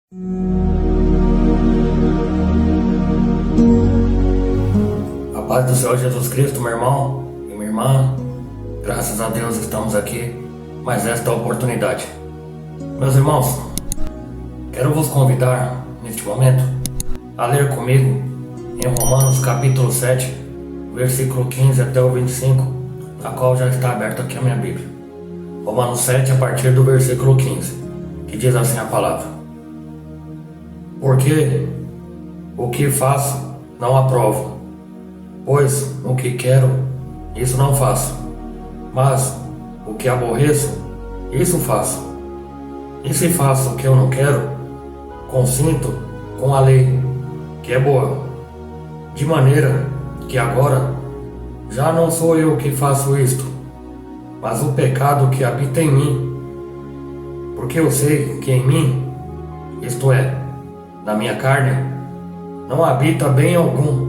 A paz do Senhor Jesus Cristo, meu irmão e minha irmã. Graças a Deus estamos aqui, mais esta oportunidade. Meus irmãos, quero vos convidar, neste momento, a ler comigo em Romanos capítulo 7, versículo 15 até o 25, a qual já está aberta aqui a minha Bíblia. Romanos 7, a partir do versículo 15, que diz assim a palavra: Porque o que faço não aprovo, pois o que quero, isso não faço, mas o que aborreço, isso faço. E se faço o que eu não quero, consinto com a lei, que é boa, de maneira que agora já não sou eu que faço isto, mas o pecado que habita em mim. Porque eu sei que em mim, isto é, na minha carne, não habita bem algum,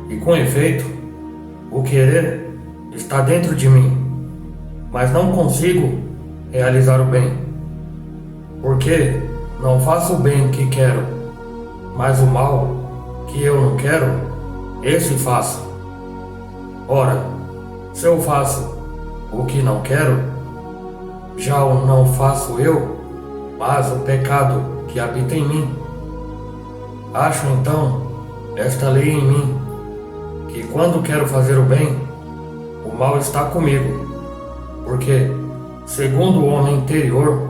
e com efeito, o querer está dentro de mim, mas não consigo realizar o bem. Porque não faço o bem que quero, mas o mal que eu não quero, esse faço. Ora, se eu faço o que não quero, já o não faço eu, mas o pecado que habita em mim. Acho então esta lei em mim, que quando quero fazer o bem, o mal está comigo, porque, segundo o homem interior,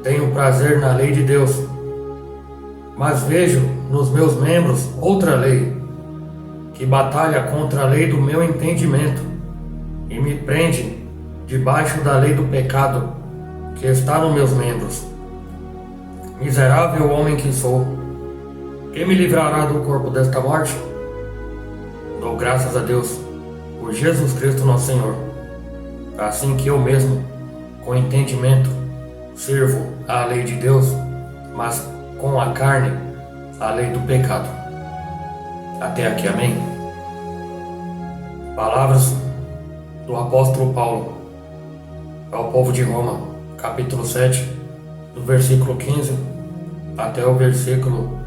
tenho prazer na lei de Deus, mas vejo nos meus membros outra lei, que batalha contra a lei do meu entendimento e me prende debaixo da lei do pecado que está nos meus membros. Miserável homem que sou, quem me livrará do corpo desta morte? Dou graças a Deus por Jesus Cristo nosso Senhor, assim que eu mesmo, com entendimento, sirvo a lei de Deus, mas com a carne, a lei do pecado. Até aqui, amém? Palavras do apóstolo Paulo ao povo de Roma, capítulo 7, do versículo 15 até o versículo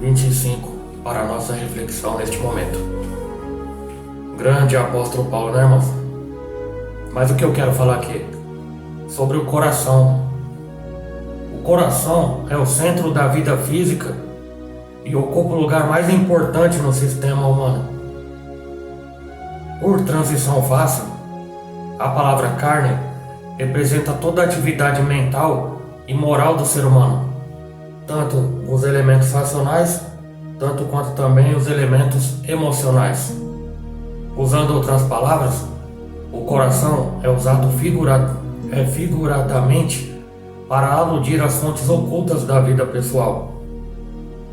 25, para a nossa reflexão neste momento. Grande apóstolo Paulo, né, irmãos? Mas o que eu quero falar aqui? Sobre o coração. O coração é o centro da vida física e ocupa o lugar mais importante no sistema humano. Por transição fácil, a palavra carne representa toda a atividade mental e moral do ser humano, tanto os elementos racionais, tanto quanto também os elementos emocionais. Usando outras palavras, o coração é usado figuradamente para aludir às fontes ocultas da vida pessoal.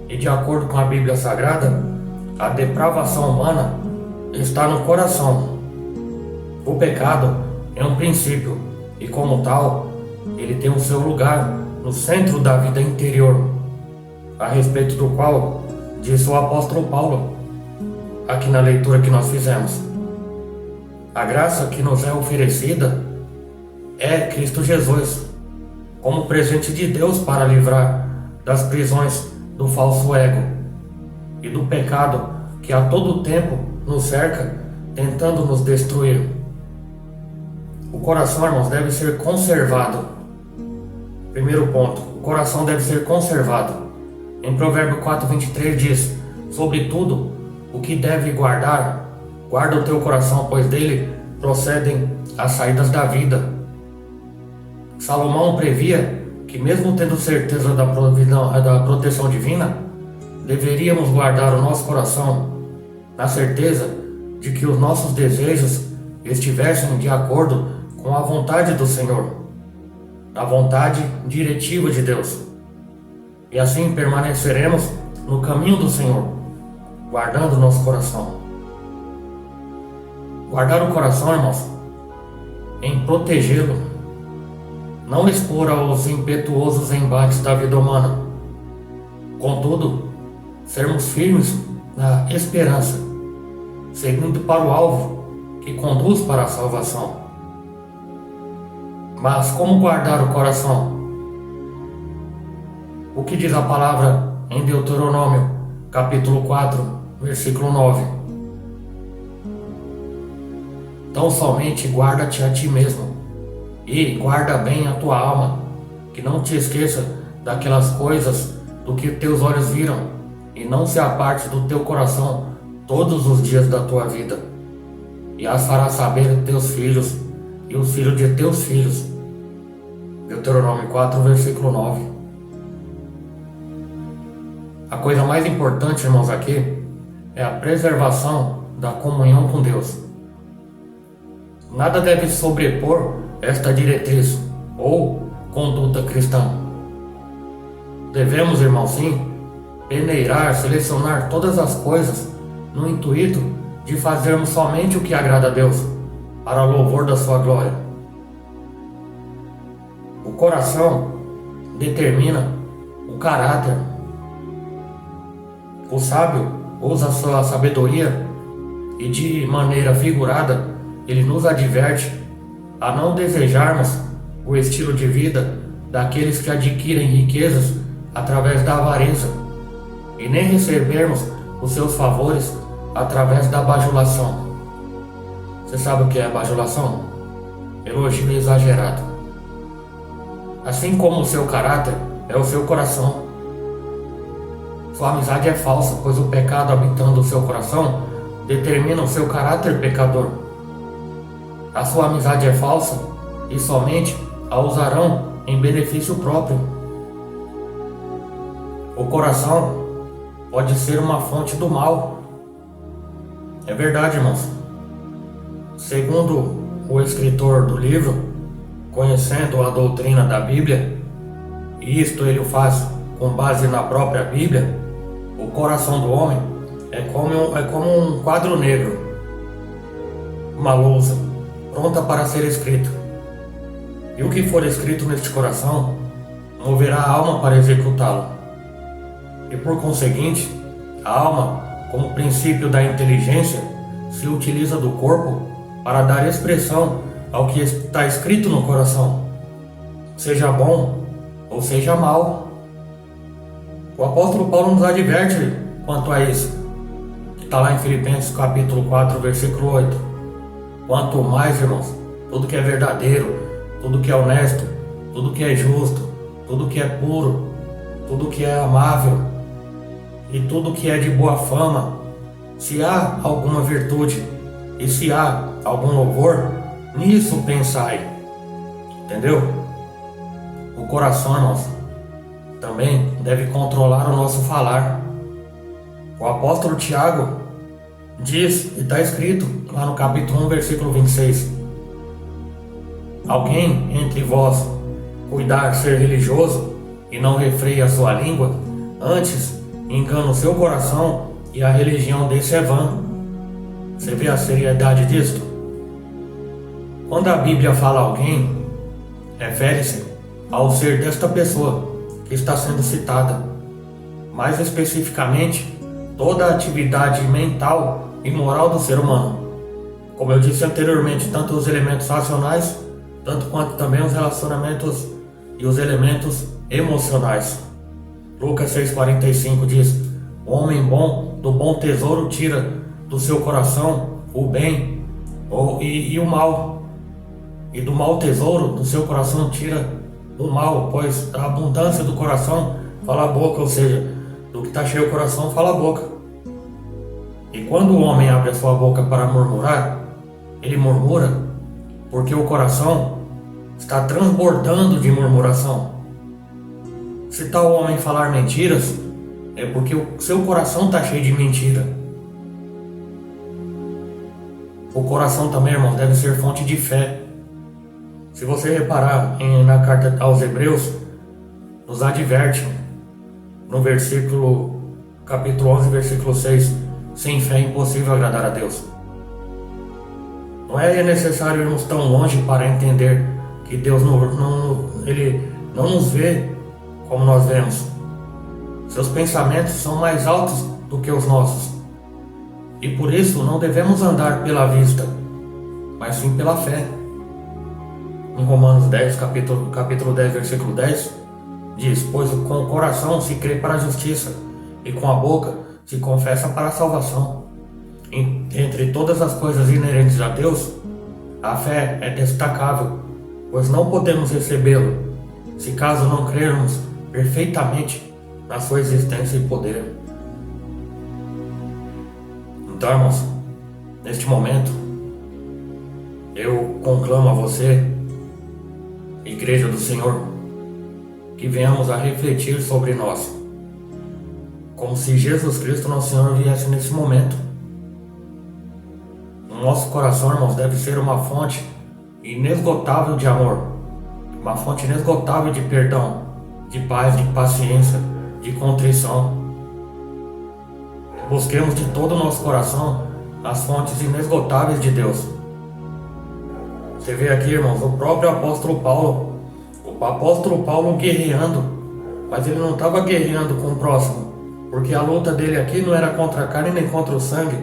E de acordo com a Bíblia Sagrada, a depravação humana está no coração. O pecado é um princípio e, como tal, ele tem o seu lugar no centro da vida interior, a respeito do qual disse o apóstolo Paulo aqui na leitura que nós fizemos. A graça que nos é oferecida é Cristo Jesus, como presente de Deus para livrar das prisões do falso ego e do pecado que a todo tempo nos cerca, tentando nos destruir. O coração, irmãos, deve ser conservado. Primeiro ponto, o coração deve ser conservado. Em Provérbio 4:23 diz: sobretudo, o que deve guardar, guarda o teu coração, pois dele procedem as saídas da vida. Salomão previa que, mesmo tendo certeza da proteção divina, deveríamos guardar o nosso coração na certeza de que os nossos desejos estivessem de acordo com a vontade do Senhor, a vontade diretiva de Deus. E assim permaneceremos no caminho do Senhor, guardando o nosso coração. Guardar o coração, irmãos, em protegê-lo, não expor aos impetuosos embates da vida humana. Contudo, sermos firmes na esperança, seguindo para o alvo que conduz para a salvação. Mas como guardar o coração? o que diz a palavra em Deuteronômio, capítulo 4, versículo 9. Tão somente guarda-te a ti mesmo, e guarda bem a tua alma, que não te esqueça daquelas coisas do que teus olhos viram, e não se aparte do teu coração todos os dias da tua vida, e as farás saber a teus filhos e os filhos de teus filhos. Deuteronômio 4, versículo 9. A coisa mais importante, irmãos, aqui é a preservação da comunhão com Deus. Nada deve sobrepor esta diretriz ou conduta cristã. Devemos, irmãos, sim, peneirar, selecionar todas as coisas no intuito de fazermos somente o que agrada a Deus, para o louvor da sua glória. O coração determina o caráter. O sábio usa a sua sabedoria e, de maneira figurada, ele nos adverte a não desejarmos o estilo de vida daqueles que adquirem riquezas através da avareza, e nem recebermos os seus favores através da bajulação. Você sabe o que é bajulação? Elogio exagerado. Assim como o seu caráter é o seu coração. Sua amizade é falsa, pois o pecado habitando o seu coração determina o seu caráter pecador. A sua amizade é falsa e somente a usarão em benefício próprio. O coração pode ser uma fonte do mal. É verdade, irmãos. Segundo o escritor do livro, Conhecendo a Doutrina da Bíblia, e isto ele o faz com base na própria Bíblia, o coração do homem é como um quadro negro, uma lousa, pronta para ser escrito. E o que for escrito neste coração moverá a alma para executá-lo. E por conseguinte, a alma, como princípio da inteligência, se utiliza do corpo para dar expressão ao que está escrito no coração, seja bom ou seja mal. O apóstolo Paulo nos adverte quanto a isso, que está lá em Filipenses capítulo 4, versículo 8. Quanto mais, irmãos, tudo que é verdadeiro, tudo que é honesto, tudo que é justo, tudo que é puro, tudo que é amável e tudo que é de boa fama, se há alguma virtude e se há algum louvor, nisso pensai. Entendeu? O coração, irmãos, também deve controlar o nosso falar. O apóstolo Tiago diz, e está escrito lá no capítulo 1, versículo 26: alguém entre vós cuidar ser religioso e não refreia a sua língua, antes engana o seu coração e a religião desse é vã. Você vê a seriedade disto? Quando a Bíblia fala alguém, refere-se ao ser desta pessoa que está sendo citada. Mais especificamente, toda a atividade mental e moral do ser humano. Como eu disse anteriormente, tanto os elementos racionais, tanto quanto também os relacionamentos e os elementos emocionais. Lucas 6,45 diz: o homem bom do bom tesouro tira do seu coração o bem e o mal. E do mau tesouro do seu coração tira o mal, pois a abundância do coração fala a boca, ou seja, do que está cheio o coração fala a boca. E quando o homem abre a sua boca para murmurar, ele murmura porque o coração está transbordando de murmuração. Se tal homem falar mentiras, é porque o seu coração está cheio de mentira. O coração também, irmãos, deve ser fonte de fé. Se você reparar na carta aos Hebreus, nos adverte no capítulo 11, versículo 6: sem fé é impossível agradar a Deus. Não é necessário irmos tão longe para entender que Deus Ele não nos vê como nós vemos. Seus pensamentos são mais altos do que os nossos. E por isso não devemos andar pela vista, mas sim pela fé. Em Romanos 10, capítulo 10, versículo 10, Diz, pois com o coração se crê para a justiça, e com a boca se confessa para a salvação. Entre todas as coisas inerentes a Deus, a fé é destacável, pois não podemos recebê-lo, se caso não crermos perfeitamente na sua existência e poder. Então, irmãos, neste momento, eu conclamo a você, Igreja do Senhor, que venhamos a refletir sobre nós, como se Jesus Cristo, nosso Senhor, viesse nesse momento. O nosso coração, irmãos, deve ser uma fonte inesgotável de amor, uma fonte inesgotável de perdão, de paz, de paciência, de contrição. Busquemos de todo o nosso coração as fontes inesgotáveis de Deus. Você vê aqui, irmãos, o próprio apóstolo Paulo guerreando, mas ele não estava guerreando com o próximo, porque a luta dele aqui não era contra a carne nem contra o sangue,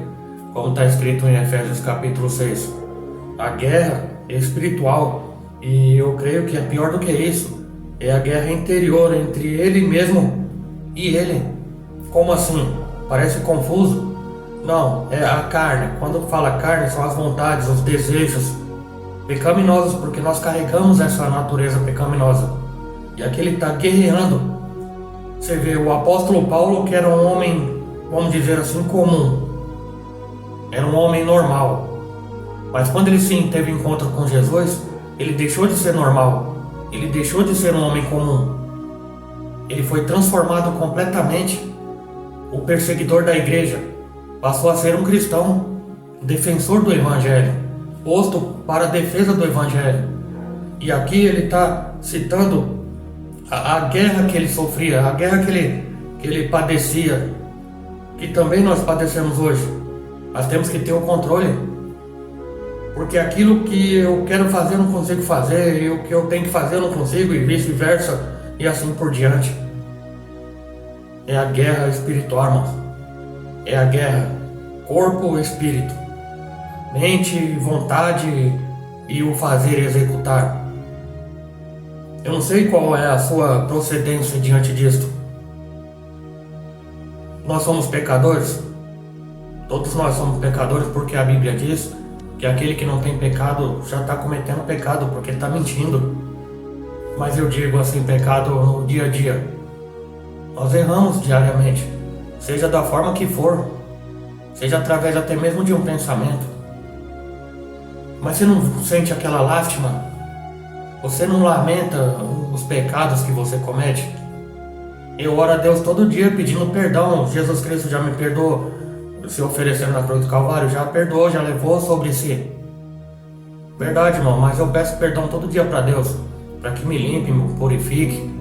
como está escrito em Efésios capítulo 6. A guerra é espiritual, e eu creio que é pior do que isso, é a guerra interior entre ele mesmo e ele. Como assim? Parece confuso? Não, é a carne. Quando fala carne, são as vontades, os desejos pecaminosos, porque nós carregamos essa natureza pecaminosa. E aqui ele está guerreando. Você vê o apóstolo Paulo, que era um homem, vamos dizer assim, comum. Era um homem normal. Mas quando ele sim teve encontro com Jesus, ele deixou de ser normal. Ele deixou de ser um homem comum. Ele foi transformado completamente. O perseguidor da igreja passou a ser um cristão, defensor do evangelho, posto para a defesa do evangelho. E aqui ele está citando a guerra que ele sofria, a guerra que ele padecia, que também nós padecemos hoje. Nós temos que ter o controle, porque aquilo que eu quero fazer eu não consigo fazer, e o que eu tenho que fazer eu não consigo, e vice-versa, e assim por diante. É a guerra espiritual, irmãos. É a guerra corpo-espírito, mente, vontade e o fazer e executar. Eu não sei qual é a sua procedência diante disto. Nós somos pecadores. Todos nós somos pecadores, porque a Bíblia diz que aquele que não tem pecado já está cometendo pecado, porque ele está mentindo. Mas eu digo assim, pecado no dia a dia. Nós erramos diariamente, seja da forma que for, seja através até mesmo de um pensamento. Mas você não sente aquela lástima? Você não lamenta os pecados que você comete? Eu oro a Deus todo dia pedindo perdão. Jesus Cristo já me perdoou, se oferecendo na cruz do Calvário, já perdoou, já levou sobre si. Verdade, irmão, mas eu peço perdão todo dia para Deus, para que me limpe, me purifique.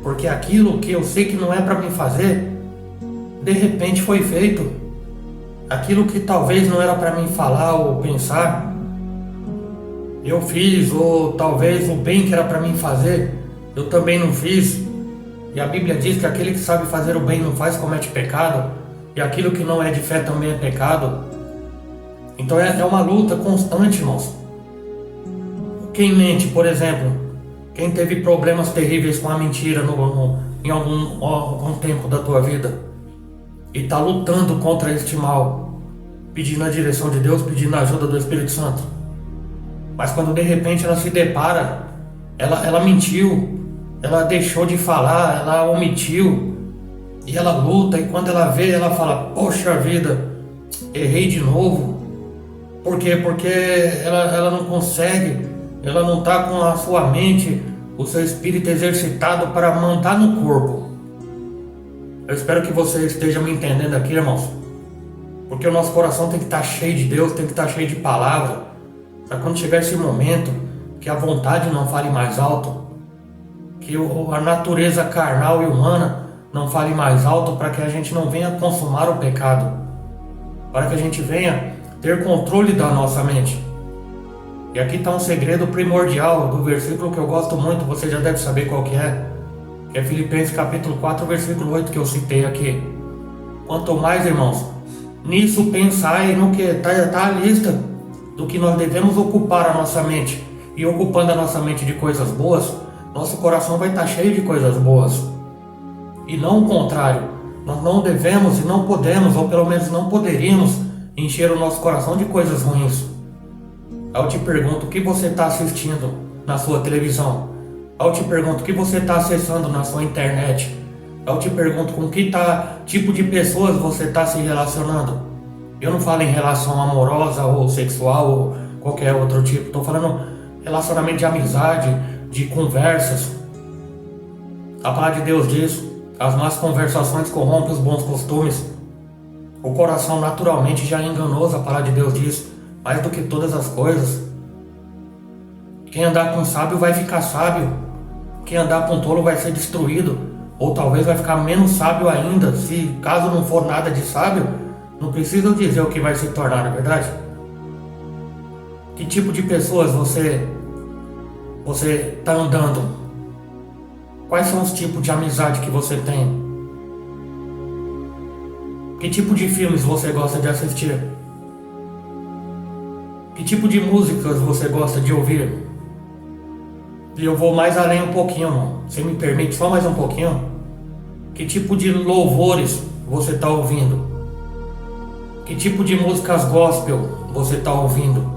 Porque aquilo que eu sei que não é para mim fazer, de repente foi feito. Aquilo que talvez não era para mim falar ou pensar, eu fiz. Ou talvez o bem que era para mim fazer, eu também não fiz. E a Bíblia diz que aquele que sabe fazer o bem não faz, comete pecado. E aquilo que não é de fé também é pecado. Então é uma luta constante, irmãos. Quem mente, por exemplo, quem teve problemas terríveis com a mentira em algum tempo da tua vida e está lutando contra este mal, pedindo a direção de Deus, pedindo a ajuda do Espírito Santo. Mas quando de repente ela se depara, ela mentiu, ela deixou de falar, ela omitiu, e ela luta, e quando ela vê, ela fala: poxa vida, errei de novo. Por quê? Porque ela não consegue. Ela não está com a sua mente, o seu espírito exercitado para mandar no corpo. Eu espero que você esteja me entendendo aqui, irmãos. Porque o nosso coração tem que estar cheio de Deus, tem que estar cheio de palavra, para quando chegar esse momento, que a vontade não fale mais alto, que a natureza carnal e humana não fale mais alto, para que a gente não venha consumar o pecado, para que a gente venha ter controle da nossa mente. E aqui está um segredo primordial do versículo que eu gosto muito, você já deve saber qual que é Filipenses capítulo 4, versículo 8, que eu citei aqui. Quanto mais, irmãos, nisso pensai, no que está a lista do que nós devemos ocupar a nossa mente. E ocupando a nossa mente de coisas boas, nosso coração vai estar cheio de coisas boas. E não o contrário. Nós não devemos e não podemos, ou pelo menos não poderíamos, encher o nosso coração de coisas ruins. Eu te pergunto o que você está assistindo na sua televisão. Eu te pergunto o que você está acessando na sua internet. Eu te pergunto com que tipo de pessoas você está se relacionando. Eu não falo em relação amorosa ou sexual ou qualquer outro tipo. Estou falando relacionamento de amizade, de conversas. A palavra de Deus diz: as más conversações corrompem os bons costumes. O coração naturalmente já é enganoso, a palavra de Deus diz, mais do que todas as coisas. Quem andar com sábio vai ficar sábio. Quem andar com tolo vai ser destruído. Ou talvez vai ficar menos sábio ainda. Se caso não for nada de sábio, não precisa eu dizer o que vai se tornar, não é verdade? Que tipo de pessoas você está andando? Quais são os tipos de amizade que você tem? Que tipo de filmes você gosta de assistir? Que tipo de músicas você gosta de ouvir? E eu vou mais além um pouquinho, irmão. Você me permite só mais um pouquinho? Que tipo de louvores você está ouvindo? Que tipo de músicas gospel você está ouvindo?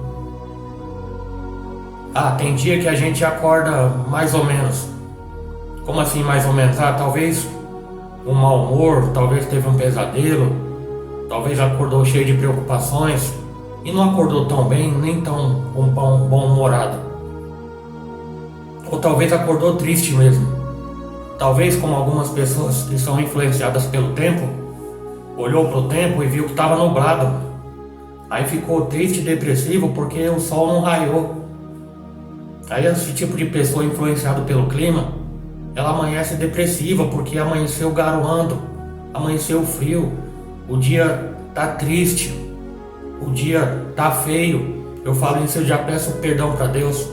Ah, tem dia que a gente acorda mais ou menos. Como assim mais ou menos? Ah, talvez um mau humor, talvez teve um pesadelo, talvez acordou cheio de preocupações e não acordou tão bem, nem tão bom-humorado. Ou talvez acordou triste mesmo. Talvez, como algumas pessoas que são influenciadas pelo tempo, olhou para o tempo e viu que estava nublado. Aí ficou triste e depressivo porque o sol não raiou. Aí esse tipo de pessoa influenciada pelo clima, ela amanhece depressiva porque amanheceu garoando, amanheceu frio, o dia tá triste, o dia tá feio. Eu falo isso, eu já peço perdão para Deus,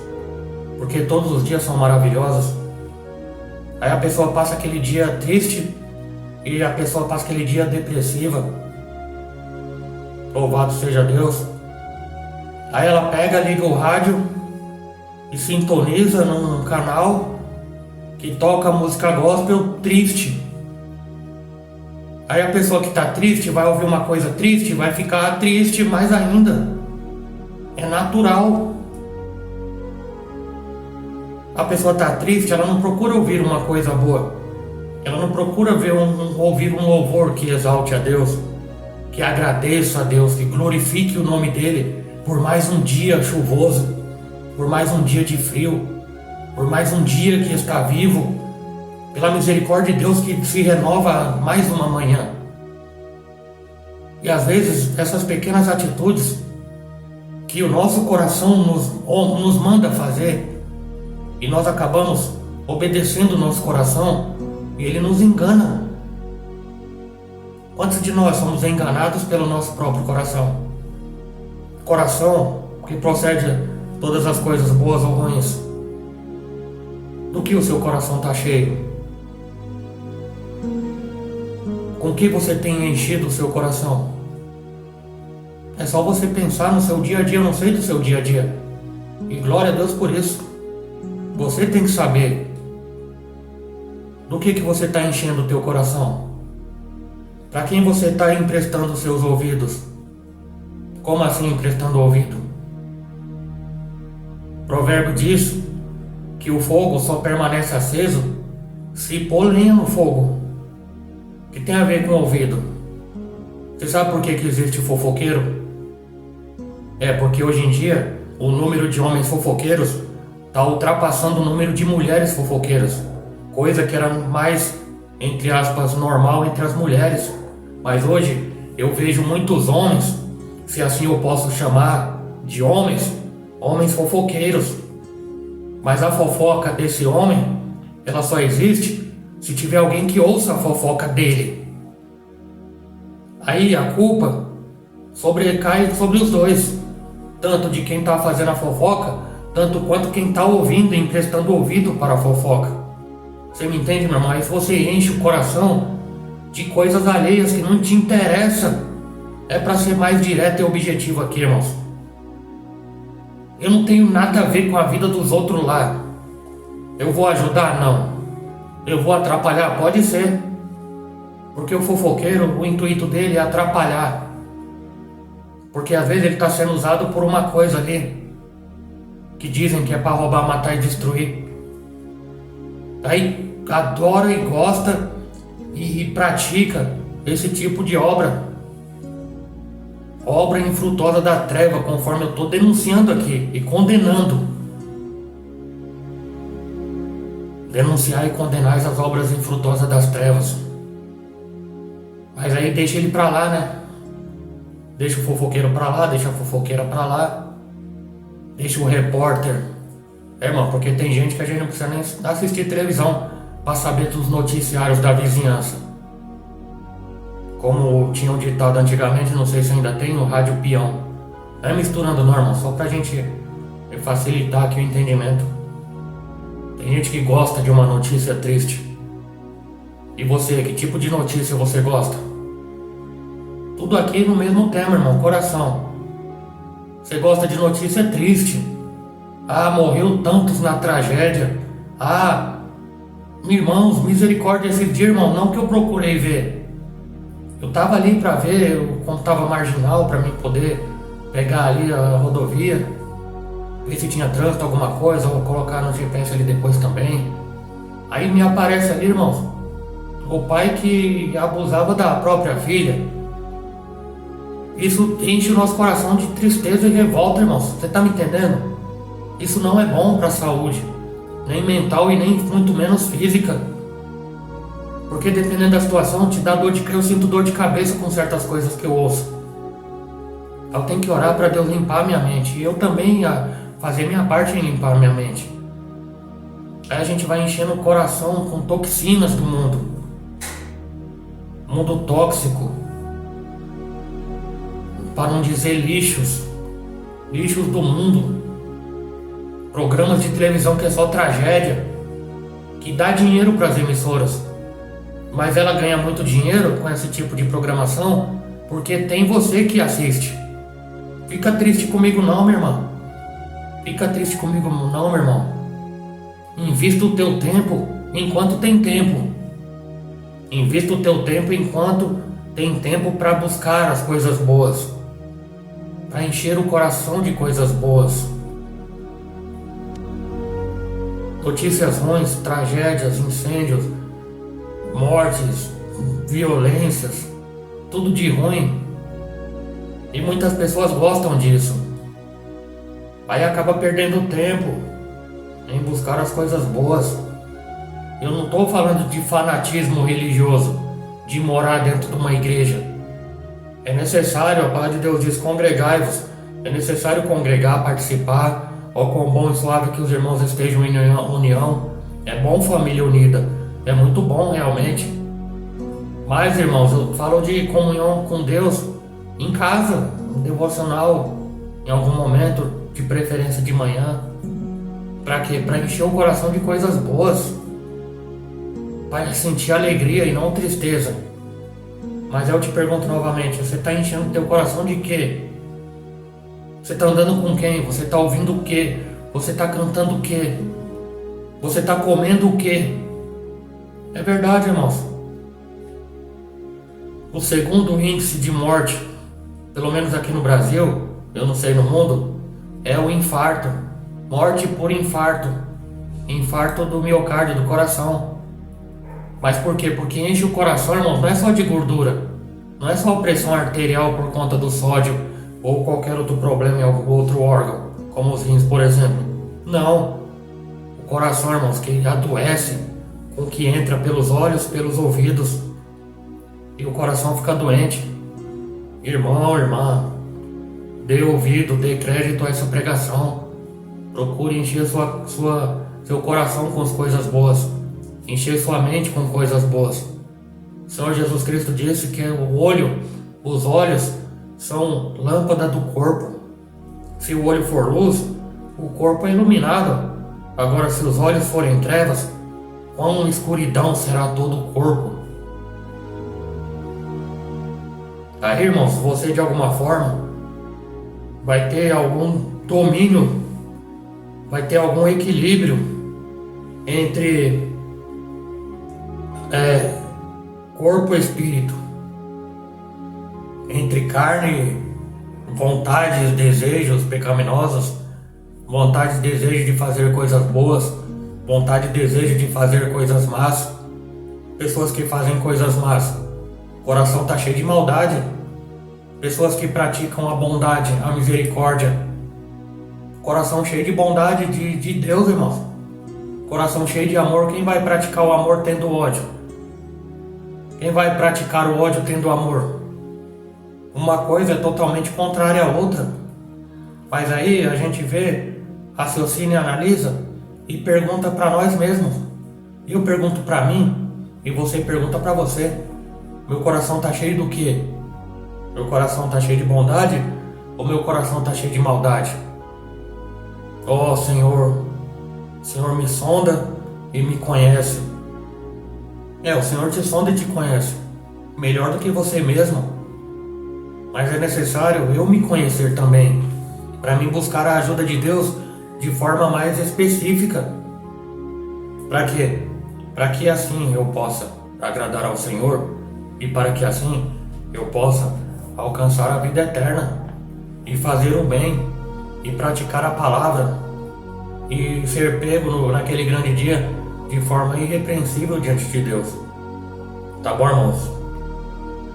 porque todos os dias são maravilhosos. Aí a pessoa passa aquele dia triste e a pessoa passa aquele dia depressiva. Louvado seja Deus. Aí ela pega, liga o rádio e sintoniza num canal que toca música gospel triste. Aí a pessoa que está triste vai ouvir uma coisa triste, vai ficar triste mais ainda. É natural. A pessoa está triste, ela não procura ouvir uma coisa boa. Ela não procura ouvir um louvor que exalte a Deus, que agradeça a Deus, que glorifique o nome dele por mais um dia chuvoso, por mais um dia de frio, por mais um dia que está vivo, pela misericórdia de Deus que se renova mais uma manhã. E às vezes essas pequenas atitudes que o nosso coração nos manda fazer, e nós acabamos obedecendo o nosso coração, e ele nos engana. Quantos de nós somos enganados pelo nosso próprio coração? Coração que procede todas as coisas boas ou ruins. Do que o seu coração está cheio? Com que você tem enchido o seu coração? É só você pensar no seu dia a dia. Eu não sei do seu dia a dia, e glória a Deus por isso. Você tem que saber do que você está enchendo o teu coração. Para quem você está emprestando os seus ouvidos? Como assim emprestando o ouvido? O provérbio diz que o fogo só permanece aceso se pôr lenha no fogo. O que tem a ver com o ouvido? Você sabe por que existe fofoqueiro? É porque hoje em dia o número de homens fofoqueiros está ultrapassando o número de mulheres fofoqueiras. Coisa que era mais, entre aspas, normal entre as mulheres. Mas hoje eu vejo muitos homens, se assim eu posso chamar de homens fofoqueiros. Mas a fofoca desse homem, ela só existe se tiver alguém que ouça a fofoca dele. Aí a culpa sobrecai sobre os dois, tanto de quem está fazendo a fofoca, tanto quanto quem está ouvindo e emprestando ouvido para a fofoca. Você me entende, meu irmão? Aí você enche o coração de coisas alheias que não te interessam. É para ser mais direto e objetivo aqui, irmãos. Eu não tenho nada a ver com a vida dos outros lá. Eu vou ajudar? Não. Eu vou atrapalhar? Pode ser. Porque o fofoqueiro, o intuito dele é atrapalhar. Porque às vezes ele está sendo usado por uma coisa ali, que dizem que é para roubar, matar e destruir. Aí adora e gosta e pratica esse tipo de obra. Obra infrutuosa da treva, conforme eu estou denunciando aqui e condenando. Denunciar e condenar essas obras infrutuosas das trevas. Mas aí deixa ele pra lá, né? Deixa o fofoqueiro pra lá, deixa a fofoqueira pra lá. Deixa o repórter. Irmão, porque tem gente que a gente não precisa nem assistir televisão pra saber dos noticiários da vizinhança. Como tinham ditado antigamente, não sei se ainda tem, o rádio peão. Não é misturando não, irmão, só pra gente facilitar aqui o entendimento. Tem gente que gosta de uma notícia triste. E você, que tipo de notícia você gosta? Tudo aqui no mesmo tema, irmão, coração. Você gosta de notícia triste. Ah, morreu tantos na tragédia. Ah, irmãos, misericórdia esses dias, irmão, não que eu procurei ver. Eu tava ali pra ver, como tava marginal, pra mim poder pegar ali a rodovia, ver se tinha trânsito, alguma coisa, ou colocar no GPS ali depois também. Aí me aparece ali, irmão, o pai que abusava da própria filha. Isso enche o nosso coração de tristeza e revolta, irmãos. Você tá me entendendo? Isso não é bom pra saúde, nem mental e nem muito menos física. Porque dependendo da situação, te dá dor de cabeça. Eu sinto dor de cabeça com certas coisas que eu ouço. Eu tenho que orar para Deus limpar minha mente. E eu também fazer minha parte em limpar minha mente. Aí a gente vai enchendo o coração com toxinas do mundo. Mundo tóxico. Para não dizer lixos. Lixos do mundo. Programas de televisão que é só tragédia. Que dá dinheiro para as emissoras. Mas ela ganha muito dinheiro com esse tipo de programação porque tem você que assiste. Fica triste comigo não, meu irmão. Fica triste comigo não, meu irmão. Invista o teu tempo enquanto tem tempo. Invista o teu tempo enquanto tem tempo para buscar as coisas boas. Para encher o coração de coisas boas. Notícias ruins, tragédias, incêndios, mortes, violências, tudo de ruim. E muitas pessoas gostam disso. Aí acaba perdendo tempo em buscar as coisas boas. Eu não estou falando de fanatismo religioso, de morar dentro de uma igreja. É necessário, a palavra de Deus diz, congregai-vos. É necessário congregar, participar. Ó, quão bom e suave que os irmãos estejam em união. É bom família unida. É muito bom realmente. Mas, irmãos, eu falo de comunhão com Deus em casa, um devocional, em algum momento, de preferência de manhã. Para quê? Para encher o coração de coisas boas. Para sentir alegria e não tristeza. Mas eu te pergunto novamente, você está enchendo o teu coração de quê? Você está andando com quem? Você está ouvindo o quê? Você está cantando o quê? Você está comendo o quê? É verdade, irmãos. O segundo índice de morte, pelo menos aqui no Brasil, eu não sei no mundo, é o infarto. Morte por infarto. Infarto do miocárdio, do coração. Mas por quê? Porque enche o coração, irmãos, não é só de gordura. Não é só pressão arterial por conta do sódio ou qualquer outro problema em algum outro órgão, como os rins, por exemplo. Não. O coração, irmãos, que adoece com o que entra pelos olhos, pelos ouvidos, e o coração fica doente. Irmão, irmã, dê ouvido, dê crédito a essa pregação. Procure encher seu coração com as coisas boas. Encher sua mente com coisas boas. O Senhor Jesus Cristo disse que os olhos são lâmpada do corpo. Se o olho for luz, o corpo é iluminado. Agora, se os olhos forem trevas, quão escuridão será todo o corpo. Aí, irmãos, você de alguma forma vai ter algum domínio, vai ter algum equilíbrio entre corpo e espírito, entre carne, vontades, desejos pecaminosos, vontade e desejo de fazer coisas boas, vontade e desejo de fazer coisas más, pessoas que fazem coisas más, o coração está cheio de maldade, pessoas que praticam a bondade, a misericórdia, coração cheio de bondade de Deus, irmãos, coração cheio de amor. Quem vai praticar o amor tendo ódio? Quem vai praticar o ódio tendo amor? Uma coisa é totalmente contrária à outra. Mas aí a gente vê, raciocina e analisa e pergunta para nós mesmos. Eu pergunto para mim e você pergunta para você. Meu coração tá cheio do quê? Meu coração tá cheio de bondade ou meu coração tá cheio de maldade? Ó Senhor, o Senhor me sonda e me conhece. O Senhor te sonda e te conhece melhor do que você mesmo. Mas é necessário eu me conhecer também, para mim buscar a ajuda de Deus de forma mais específica. Para quê? Para que assim eu possa agradar ao Senhor e para que assim eu possa alcançar a vida eterna e fazer o bem e praticar a palavra e ser pego naquele grande dia de forma irrepreensível diante de Deus. Tá bom, irmãos?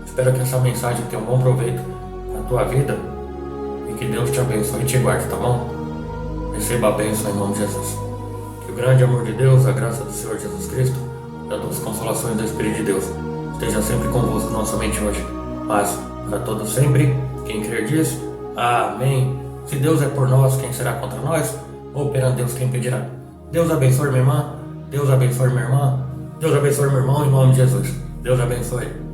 Espero que essa mensagem tenha um bom proveito na tua vida e que Deus te abençoe e te guarde, tá bom? Receba a bênção em nome de Jesus. Que o grande amor de Deus, a graça do Senhor Jesus Cristo e as consolações do Espírito de Deus esteja sempre convosco, não somente hoje, mas para todos sempre. Quem crer diz, amém. Se Deus é por nós, quem será contra nós? Ou perante Deus, quem pedirá? Deus abençoe minha irmã, Deus abençoe minha irmã, Deus abençoe meu irmão em nome de Jesus. Deus abençoe.